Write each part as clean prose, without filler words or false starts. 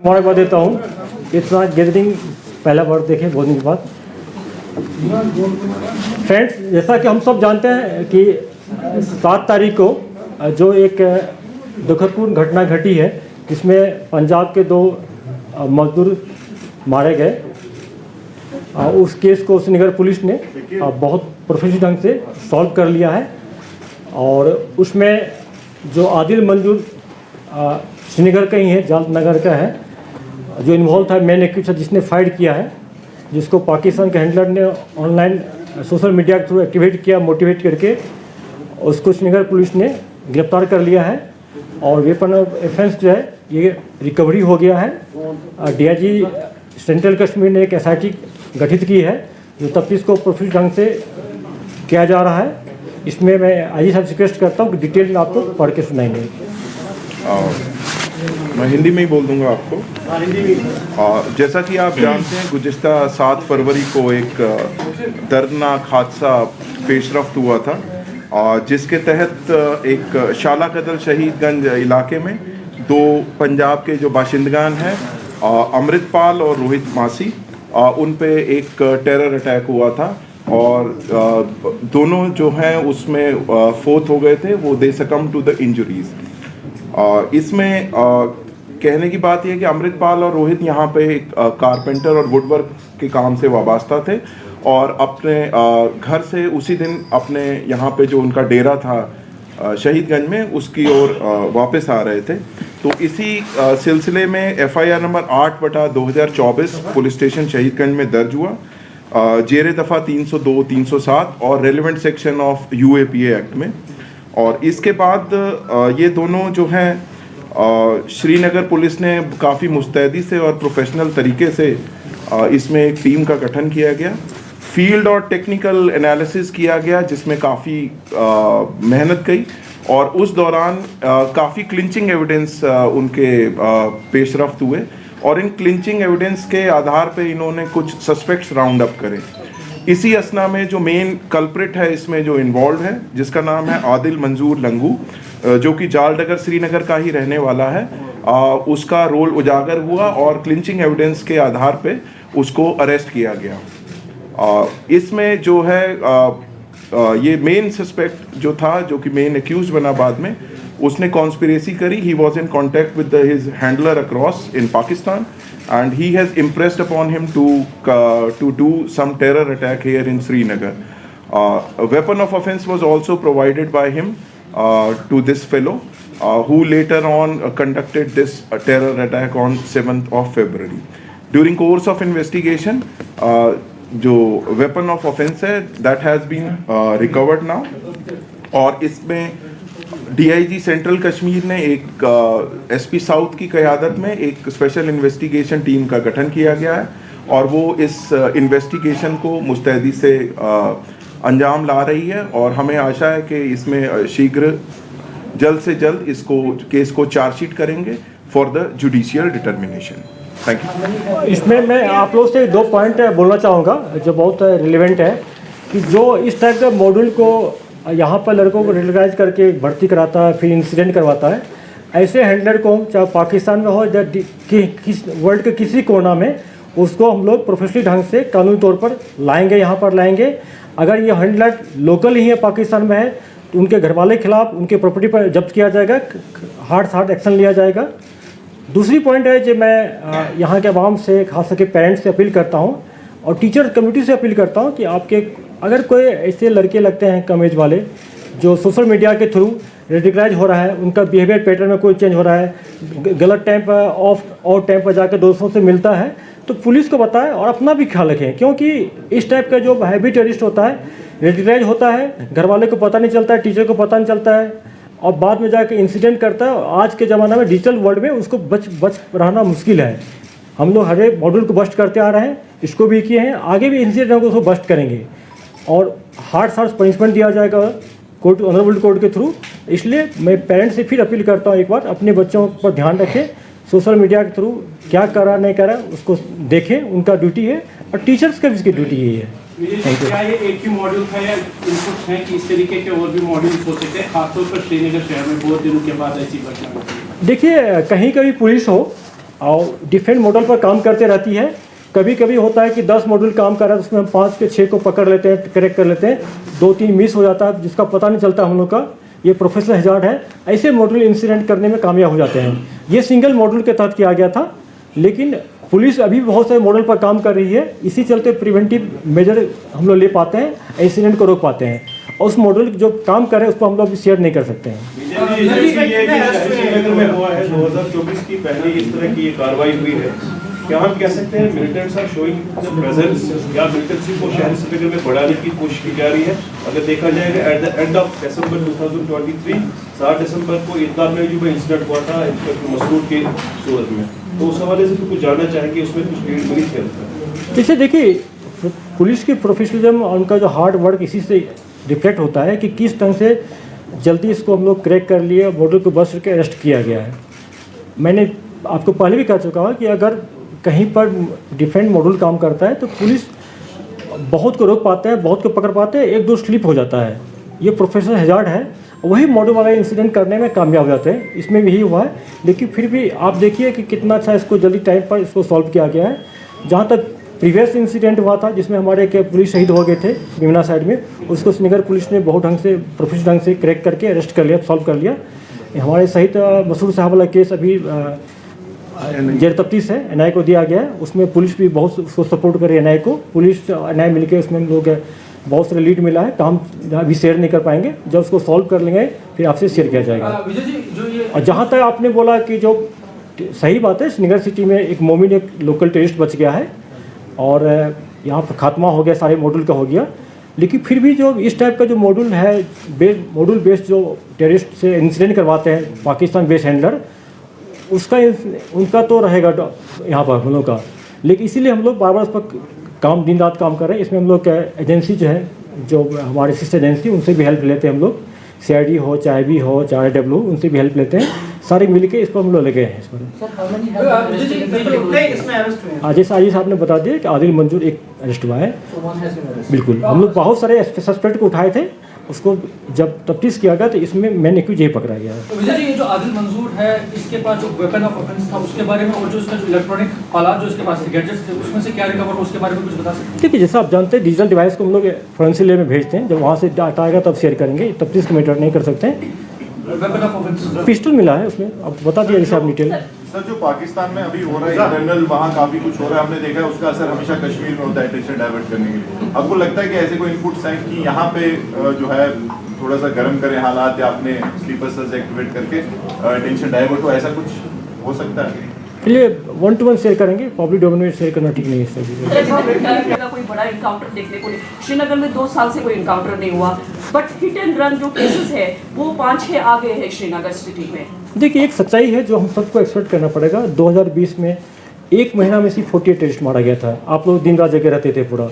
मुबारकबाद देता हूँ। इतना गैदरिंग पहला बार देखे बहुत दिन के बाद। फ्रेंड्स, जैसा कि हम सब जानते हैं कि 7 तारीख को जो एक दुखदपूर्ण घटना घटी है जिसमें पंजाब के 2 मजदूर मारे गए, उस केस को श्रीनगर पुलिस ने बहुत प्रोफेशनल ढंग से सॉल्व कर लिया है। और उसमें जो आदिल मंजूर श्रीनगर का ही है, जाल नगर का है, जो इन्वॉल्व था, मेन एक्यूज जिसने फायर किया है, जिसको पाकिस्तान के हैंडलर ने ऑनलाइन सोशल मीडिया के थ्रू एक्टिवेट किया, मोटिवेट करके उसको श्रीनगर पुलिस ने गिरफ्तार कर लिया है। और वेपन ऑफ ऑफेंस जो है ये रिकवरी हो गया है। डीआईजी सेंट्रल कश्मीर ने एक एसआईटी गठित की है जो तफ्तीश को प्रोफेशनल ढंग से किया जा रहा है। इसमें मैं आईजी साहब से रिक्वेस्ट करता हूँ कि डिटेल में आपको पढ़ के सुनाएंगे। मैं हिंदी में ही बोल दूंगा आपको। जैसा कि आप जानते हैं, गुज़िश्ता 7 फरवरी को एक दर्दनाक हादसा पेशरफ्त हुआ था, जिसके तहत एक शाला कदल शहीदगंज इलाके में 2 पंजाब के जो बाशिंदगान हैं, अमृतपाल और रोहित मासी, उन पे एक टेरर अटैक हुआ था। और दोनों जो हैं उसमें फोत हो गए थे, वो दे सकम टू द इंजरीज। इसमें कहने की बात यह कि अमृतपाल और रोहित यहाँ पे एक कारपेंटर और वुडवर्क के काम से वाबस्ता थे और अपने घर से उसी दिन अपने यहाँ पे जो उनका डेरा था शहीदगंज में, उसकी ओर वापस आ रहे थे। तो इसी सिलसिले में FIR number 8/2024 police station Shahidganj में दर्ज हुआ, जेरे दफ़ा 302, 307 और relevant section of UAPA act में। और इसके बाद ये दोनों जो हैं श्रीनगर पुलिस ने काफ़ी मुस्तैदी से और प्रोफेशनल तरीके से इसमें एक टीम का गठन किया गया, फील्ड और टेक्निकल एनालिसिस किया गया, जिसमें काफ़ी मेहनत गई। और उस दौरान काफ़ी क्लिंचिंग एविडेंस उनके पेशरफ्त हुए और इन क्लिंचिंग एविडेंस के आधार पे इन्होंने कुछ सस्पेक्ट्स राउंड अप करे। इसी असना में जो मेन कल्प्रिट है इसमें जो इन्वॉल्व है, जिसका नाम है आदिल मंजूर लंगू, जो कि जालडगर श्रीनगर का ही रहने वाला है, उसका रोल उजागर हुआ और क्लिंचिंग एविडेंस के आधार पे उसको अरेस्ट किया गया। इसमें जो है ये मेन सस्पेक्ट जो था, जो कि मेन एक्यूज बना बाद में, उसने कॉन्स्पिरेसी करी। He was in contact with his handler across in Pakistan and he has impressed upon him to do some terror attack here in Srinagar. A weapon of offense was also provided by him to this fellow, who later on conducted this terror attack on 7th of February. During course of investigation, जो weapon of offense है that has been recovered now, और इसमें DIG central Kashmir ने एक SP south की क़यादत में एक special investigation team का गठन किया गया है और वो इस इन्वेस्टिगेशन को मुस्तैदी से अंजाम ला रही है। और हमें आशा है कि इसमें शीघ्र जल्द से जल्द इसको केस को चार्जशीट करेंगे for the judicial determination. Thank you. इसमें मैं आप लोग से 2 पॉइंट बोलना चाहूँगा जो बहुत रिलेवेंट है, कि जो इस टाइप के मॉड्यूल को यहाँ पर लड़कों को रेगुलराइज करके भर्ती कराता है, फिर इंसिडेंट करवाता है, ऐसे हैंडलर को चाहे पाकिस्तान में हो या वर्ल्ड के किसी कोना में, उसको हम लोग प्रोफेशनली ढंग से कानूनी तौर पर लाएंगे, यहाँ पर लाएंगे। अगर ये हैंडलर लोकल ही है, पाकिस्तान में है, तो उनके घर वाले के खिलाफ उनके प्रॉपर्टी पर जब्त किया जाएगा, हार्ड एक्शन लिया जाएगा। दूसरी पॉइंट है जो मैं यहाँ के आवाम से, खास करके पेरेंट्स से अपील करता हूँ और टीचर कम्युनिटी से अपील करता हूँ कि आपके अगर कोई ऐसे लड़के लगते हैं कम एज वाले जो सोशल मीडिया के थ्रू रेडिकलाइज हो रहा है, उनका बिहेवियर पैटर्न में कोई चेंज हो रहा है, गलत टाइम पर ऑफ टाइम पर जाकर दोस्तों से मिलता है, तो पुलिस को बताएं और अपना भी ख्याल रखें। क्योंकि इस टाइप का जो हैवी टेररिस्ट होता है, रेडिकलाइज होता है, घर वाले को पता नहीं चलता है, टीचर को पता नहीं चलता है और बाद में जाकर इंसिडेंट करता है। आज के ज़माना में डिजिटल वर्ल्ड में उसको बच रहना मुश्किल है। हम लोग हर एक मॉड्यूल को बस्ट करते आ रहे हैं, इसको भी किए हैं, आगे भी इंसिडेंट को उसको बस्ट करेंगे और हार्ड पनिशमेंट दिया जाएगा कोर्ट, ऑनरेबल कोर्ट के थ्रू। इसलिए मैं पेरेंट्स से फिर अपील करता हूँ, एक बार अपने बच्चों पर ध्यान रखें, सोशल मीडिया के थ्रू क्या कर रहा नहीं कर रहा उसको देखें, उनका ड्यूटी है और टीचर्स का भी इसकी ड्यूटी यही है। क्या ये एक ही मॉड्यूल था या इनपुट्स हैं कि इस तरीके के और भी मॉड्यूल्स हो सकते हैं, खासतौर पर श्रीनगर शहर में बहुत दिनों के बाद ऐसी घटना? देखिए, कहीं कभी पुलिस हो और डिफरेंट मॉडल पर काम करते रहती है। कभी कभी होता है कि 10 मॉड्यूल काम कर रहा है, उसमें हम 5 के 6 को पकड़ लेते हैं, करेक्ट कर लेते हैं, 2-3 मिस हो जाता है जिसका पता नहीं चलता हम लोग का। ये प्रोफेशनल हैजार्ड है। ऐसे मॉड्यूल इंसिडेंट करने में कामयाब हो जाते हैं। ये सिंगल मॉड्यूल के तहत किया गया था, लेकिन पुलिस अभी भी बहुत सारे मॉडल पर काम कर रही है। इसी चलते प्रिवेंटिव मेजर हम लोग ले पाते हैं, इंसिडेंट को रोक पाते हैं। और उस मॉडल जो काम कर रहे हैं उसको हम लोग अभी शेयर नहीं कर सकते हैं। श्रीनगर में हुआ है 2024 की पहली इस तरह की कार्रवाई हुई है, क्या हम कह सकते हैं मिलिटेंट्स आर शोइंग प्रेजेंस या मिलिटेंसी को शहर श्रीनगर में बढ़ाने की कोशिश की जा रही है? अगर देखा जाएगा at the end of December 2023 7 दिसंबर को ईदगाह में जो इंसिडेंट हुआ था इंस्पेक्टर मसरूर की सूरत में, तो उस हवाले से तो कुछ जानना चाहेंगे उसमें कुछ लीड मिली थी? जैसे देखिए, पुलिस की प्रोफेशनलिज्म और उनका जो हार्ड वर्क इसी से रिफ्लेक्ट होता है कि किस ढंग से जल्दी इसको हम लोग क्रैक कर लिए, मॉडल को बस करके अरेस्ट किया गया है। मैंने आपको पहले भी कह चुका हूँ कि अगर कहीं पर डिफरेंट मॉडल काम करता है तो पुलिस बहुत को रोक पाते हैं, बहुत को पकड़ पाते हैं, 1-2 स्लिप हो जाता है। ये प्रोफेशनल हैजार्ड है, वही मॉडल वाला इंसिडेंट करने में कामयाब हो जाते हैं। इसमें भी यही हुआ है, लेकिन फिर भी आप देखिए कि कितना अच्छा इसको जल्दी टाइम पर इसको सॉल्व किया गया है। जहाँ तक प्रीवियस इंसिडेंट हुआ था जिसमें हमारे के पुलिस शहीद हो गए थे बीमना साइड में, उसको श्रीनगर पुलिस ने बहुत ढंग से प्रोफेशनल ढंग से क्रैक करके अरेस्ट कर लिया, सॉल्व कर लिया। हमारे शहीद मसूर साहब वाला केस अभी जेर तफ्तीश है, एनआई को दिया गया है। उसमें पुलिस भी बहुत उसको सपोर्ट कर रही है, एनआई को। पुलिस एनआई मिलकर उसमें हम लोग बहुत सारे लीड मिला है। काम अभी शेयर नहीं कर पाएंगे, जब उसको सॉल्व कर लेंगे फिर आपसे शेयर किया जाएगा। और जहाँ तक आपने बोला कि जो सही बात है, श्रीनगर सिटी में एक मोमिन एक लोकल टेररिस्ट बच गया है और यहाँ पर खात्मा हो गया, सारे मॉड्यूल का हो गया। लेकिन फिर भी जो इस टाइप का जो मॉड्यूल है, मॉड्यूल बेस्ड जो टेररिस्ट से इंसिडेंट करवाते हैं पाकिस्तान बेस्ड हैंडलर, उसका उनका तो रहेगा यहाँ पर हम लोग का। लेकिन इसीलिए हम लोग बार बार इस पर काम दिन रात काम कर रहे हैं। इसमें हम लोग एजेंसी जो है, जो हमारे सिस्टर एजेंसी, उनसे भी हेल्प लेते हैं हम लोग। CID हो, चाहे भी हो, चाहे RW, उनसे भी हेल्प लेते हैं। सारे मिल के इस पर हम लोग लगे हैं। इस पर जैसे आपने बता दिया कि आदिल मंजूर एक अरेस्ट हुआ है। बिल्कुल, हम लोग बहुत सारे सस्पेक्ट को उठाए थे, उसको जब तफ्तीश किया गया तो इसमें मेन एक्यूज यही पकड़ा गया है। तो विजय जी, ये जो आदिल मंजूर है, इसके पास जो वेपन ऑफ ऑफेंस था उसके बारे में, और जो उसका जो इलेक्ट्रॉनिक आलात जो इसके पास गैजेट्स थे, उसमें से क्या रिकवर हो, उसके बारे में कुछ बता सकते हैं? ठीक है, जैसा आप जानते हैं डिजिटल डिवाइस को हम लोग फोरेंसिक लैब में भेजते हैं। जब वहाँ से डाटा आएगा तब शेयर करेंगे, तफ्तीश का मैटर नहीं कर सकते हैं। वेपन ऑफ ऑफेंस पिस्टल मिला है उसमें, अब बता दिया जैसे आप डिटेल। सर, जो पाकिस्तान में अभी हो रहा है इंटरनल, वहाँ काफी कुछ हो रहा है, हमने देखा है उसका असर हमेशा कश्मीर में होता है अटेंशन डाइवर्ट करने के लिए। आपको लगता है कि ऐसे कोई इनपुट्स हैं कि यहाँ पे जो है थोड़ा सा गर्म करें हालात, या अपने स्लीपर सेल्स एक्टिवेट करके अटेंशन डाइवर्ट हो, ऐसा कुछ हो सकता है? चलिए 1-to-1 शेयर करेंगे, पब्लिक डोमेन में शेयर करना ठीक नहीं है इस तरह का कोई बड़ा इनकाउंटर देखने को नहीं, श्रीनगर में 2 साल से कोई इनकाउंटर नहीं हुआ, बट हिट एंड रन जो केसेस है वो 5-6 आ गए हैं श्रीनगर सिटी में। देखिए, एक सच्चाई है जो हम सबको एक्सपेक्ट करना पड़ेगा। 2020 में 1 महीना में सिर्फ 48 टेररिस्ट मारा गया था। आप लोग दिन रात जगह रहते थे पूरा,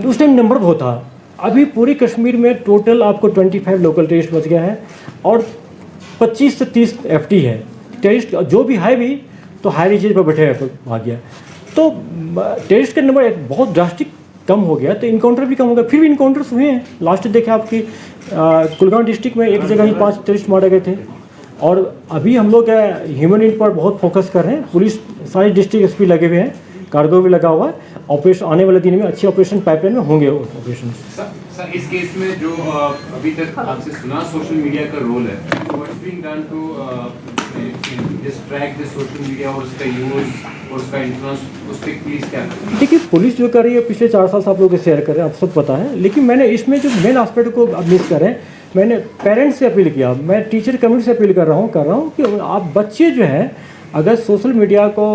उस टाइम नंबर बहुत था। अभी पूरी कश्मीर में टोटल आपको 25 लोकल टेररिस्ट बच गया है और 25 से 30 FT है टेररिस्ट। जो भी है भी तो हाई रिजेज पर बैठे भाग गया, तो टेररिस्ट का नंबर एक बहुत ड्रास्टिक कम हो गया, तो इनकाउंटर भी कम हो गया। फिर भी इनकाउंटर्स हुए हैं। लास्ट देखे आपकी कुलगाम डिस्ट्रिक्ट में एक जगह ही 5 टेररिस्ट मारे गए थे। और अभी हम लोग ह्यूमन इंट पर बहुत फोकस कर रहे हैं। पुलिस सारे डिस्ट्रिक्ट SP लगे हुए हैं, कार्गो भी लगा हुआ है। ऑपरेशन आने वाले दिन में अच्छे ऑपरेशन पाइपलाइन में होंगे ऑपरेशन। सर, इस केस में जो अभी तक आपसे सुना सोशल मीडिया का रोल है, what's being done to just track this social media और उसका यूज और उसका इन्फ्लुएंस, उस पर प्लीज क्या करें? देखिए, पुलिस जो कर रही है पिछले 4 साल से आप लोग शेयर कर रहे हैं, आप सब पता है। लेकिन मैंने इसमें जो मेन एस्पेक्ट को आप मिस कर रहे हैं, मैंने पेरेंट्स से अपील किया, मैं टीचर कम्युनिटी से अपील कर रहा हूँ कि आप बच्चे जो हैं अगर सोशल मीडिया को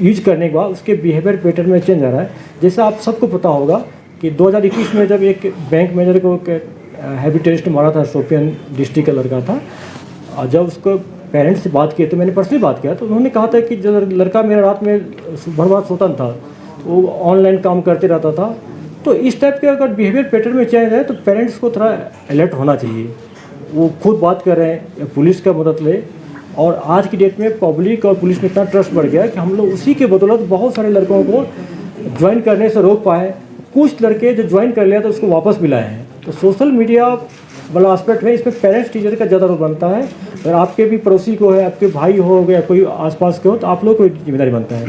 यूज करने के बाद उसके बिहेवियर पैटर्न में चेंज आ रहा है। जैसा आप सबको पता होगा कि 2021 में जब एक बैंक मैनेजर को हैवी टेररिस्ट मारा था, शोपियान डिस्ट्रिक्ट का लड़का था, और जब उसको पेरेंट्स से बात किए तो मैंने पर्सनली बात किया तो उन्होंने कहा था कि जब लड़का मेरा रात में भर रात सोता था, वो ऑनलाइन काम करते रहता था। तो इस टाइप के अगर बिहेवियर पैटर्न में चेंज है तो पेरेंट्स को थोड़ा अलर्ट होना चाहिए। वो खुद बात कर रहे हैं या पुलिस का मदद ले। और आज की डेट में पब्लिक और पुलिस में इतना ट्रस्ट बढ़ गया कि हम लोग उसी के बदौलत बहुत सारे लड़कों को ज्वाइन करने से रोक पाए। कुछ लड़के जो ज्वाइन कर लिया तो उसको वापस भी लाए हैं। तो सोशल मीडिया वाला एस्पेक्ट है, इसमें पेरेंट्स टीचर का ज़्यादा रोल बनता है। अगर आपके भी पड़ोसी को है, आपके भाई हो या कोई आसपास के हो, तो आप लोग को जिम्मेदारी बनता है।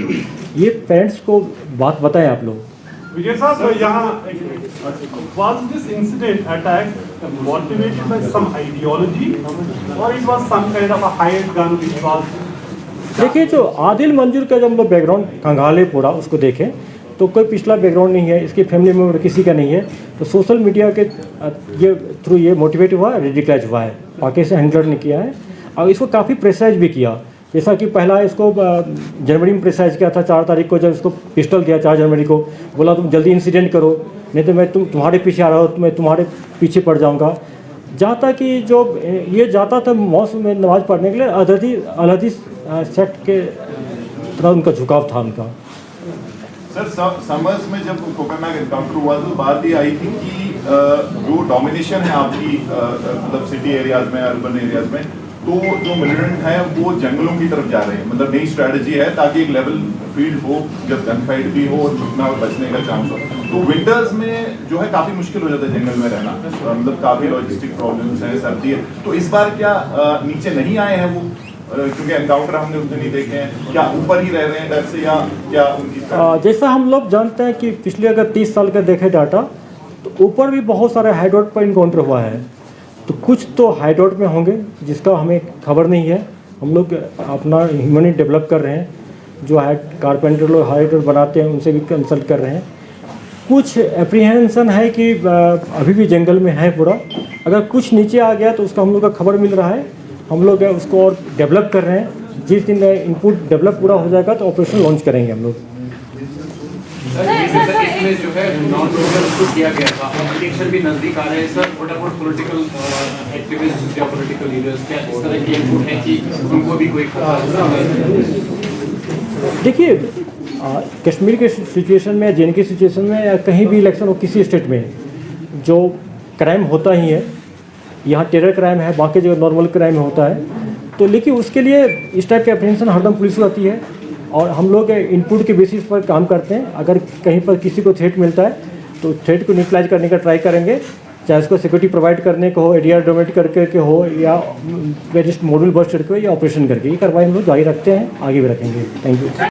ये पेरेंट्स को बात बताएं आप लोग। विजय साहब, यहाँ was this incident attack motivated by some ideology or it was some kind of a hired gun which was? देखिए, जो आदिल मंजूर का जब हम लोग बैकग्राउंड खंगाले पूरा उसको देखें तो कोई पिछला बैकग्राउंड नहीं है, इसकी फैमिली मेम्बर किसी का नहीं है। तो सोशल मीडिया के ये थ्रू ये मोटिवेट हुआ, रेडिकलाइज हुआ है, पाकिस्तान हैंडलर ने किया है और इसको काफ़ी प्रेशराइज भी किया। जैसा कि पहला इसको जनवरी में प्रेशराइज किया था, 4 तारीख को जब इसको पिस्टल दिया, 4 जनवरी को बोला तुम जल्दी इंसिडेंट करो, नहीं तो मैं तुम्हारे पीछे आ रहा हूँ, मैं तुम्हारे पीछे पड़ जाऊँगा। जहाँ तक कि जो ये जाता था मौसम में नमाज़ पढ़ने के लिए, अलहदी सेक्ट के तरह उनका झुकाव था उनका। सर, समर्स में जब कोकरनाग एनकाउंटर हुआ तो बात ये आई थी कि जो डोमिनेशन है आपकी मतलब सिटी एरियाज में, अर्बन एरियाज में, तो जो मिलिटेंट हैं वो जंगलों की तरफ जा रहे हैं। मतलब नई स्ट्रैटेजी है ताकि एक लेवल फील्ड हो, जब गन फाइट भी हो और छुपना और बचने का चांस हो। तो विंटर्स में जो है काफ़ी मुश्किल हो जाता है जंगल में रहना, मतलब काफ़ी लॉजिस्टिक प्रॉब्लम्स हैं, सर्दी है। तो इस बार क्या नीचे नहीं आए हैं वो, क्योंकि एनकाउंटर हमने उतने नहीं देखे हैं, क्या ऊपर ही रह रहे हैं डर से, या क्या उनकी जैसा हम लोग जानते हैं कि पिछले अगर 30 साल का देखें डाटा, तो ऊपर भी बहुत सारे हाइड्रोट पर इनकाउंटर हुआ है। तो कुछ तो हाइड्रोट में होंगे जिसका हमें खबर नहीं है। हम लोग अपना ह्यूमनिटी डेवलप कर रहे हैं, जो कारपेंटर लोग हाइड्रोट बनाते हैं उनसे भी कंसल्ट कर रहे हैं। कुछ एप्रीहेंशन है कि अभी भी जंगल में है पूरा। अगर कुछ नीचे आ गया तो उसका हम लोग का खबर मिल रहा है, हम लोग उसको और डेवलप कर रहे हैं। जिस दिन इनपुट डेवलप पूरा हो जाएगा तो ऑपरेशन लॉन्च करेंगे हम लोग। इसमें जो है नॉन लोकल उसको किया गया था, इलेक्शन भी नजदीक आ रहे हैं sir, what about political activist या पॉलिटिकल लीडर्स, क्या इस तरह की इनपुट है कि उनको भी कोई खतरा? देखिए, कश्मीर के सिचुएशन में, जे के सिचुएशन में, या कहीं भी इलेक्शन हो किसी स्टेट में, जो क्राइम होता ही है, यहाँ टेरर क्राइम है, बाकी जगह नॉर्मल क्राइम होता है। तो लेकिन उसके लिए इस टाइप की अप्रीहेंशन हरदम पुलिस को आती है और हम लोग इनपुट के बेसिस पर काम करते हैं। अगर कहीं पर किसी को थ्रेट मिलता है तो थ्रेट को न्यूट्रलाइज करने का ट्राई करेंगे, चाहे उसको सिक्योरिटी प्रोवाइड करने को हो, एडीआर डोमेट करके हो, या वेरिस्ट मॉड्यूल बस्ट करके हो, या ऑपरेशन करके। ये कार्रवाई हम लोग जारी रखते हैं, आगे भी रखेंगे। Thank you.